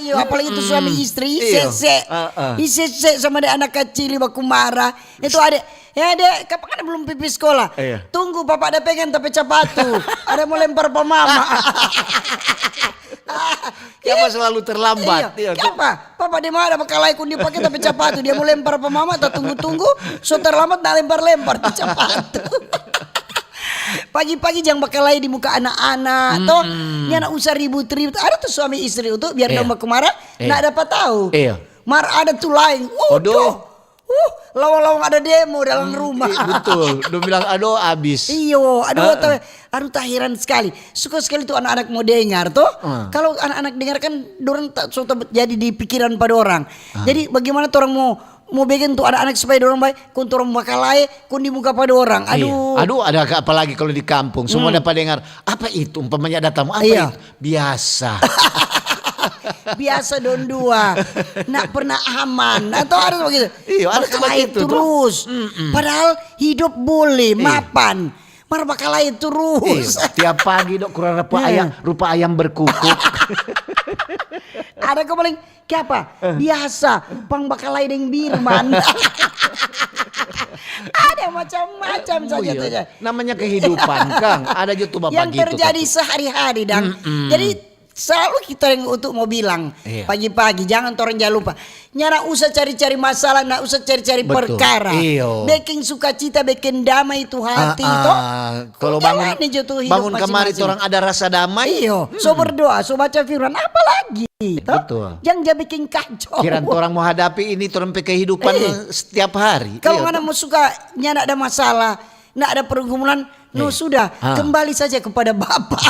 Ayo, apalagi itu suami istri isese sama ada anak kecil baku marah. Itu adek, ya adek, kapan kan belum pipis sekolah. Tunggu bapak ada pengen tapi sepatu. Ada mau lempar ke mama. Kenapa selalu terlambat? Kenapa? Papa dia mau ada bekalai kundi pakai tapi sepatu. Dia mau lempar ke mama, tak tunggu-tunggu, so terlambat nak lempar-lempar sepatu. Pagi-pagi jangan bekalai di muka anak-anak. Toh, ini anak usah ribut-ribut. Ada tuh suami istri itu biar domba kemarah, nak dapat tahu. Mar ada tuh lain. Lawang-lawang ada demo dalam rumah. Betul. Dia bilang aduh abis. Iyo, aduh tahiran sekali. Suka sekali tuh anak-anak mau dengar tuh. Kalau anak-anak dengar kan dorang tak suka jadi di pikiran pada orang. Jadi bagaimana tuh orang mau bikin tuh anak-anak supaya dorang baik, kun orang bakalai, kun di muka pada orang. Aduh ada apalagi kalau di kampung semua dapat dengar apa itu umpamanya ada tamu apa itu biasa. Biasa don dua, nak pernah aman atau ada begitu. Ada begitu terus. Padahal hidup boleh mapan. Mar bakalai terus. Tiap pagi dok kurang rupa ayam berkukuk. Ada kemarin apa? Biasa pang bakalai deng birman. Ada macam-macam saja. Namanya kehidupan, Kang. Ada juga bapak yang gitu. Yang terjadi sehari-hari dan jadi selalu kita yang untuk mau bilang pagi-pagi jangan orang jangan lupa. Nyara usah cari-cari masalah, nak usah cari-cari perkara. Bikin sukacita, bikin damai itu hati itu. Kalau bangun kemarin orang ada rasa damai. So berdoa, so baca firman, apalagi. Betul. Jangan bikin kacau. Kira orang mau hadapi ini orang kehidupan setiap hari. Kalau mana mau suka nyana ada masalah, nak ada pergumulan, sudah kembali saja kepada Bapak.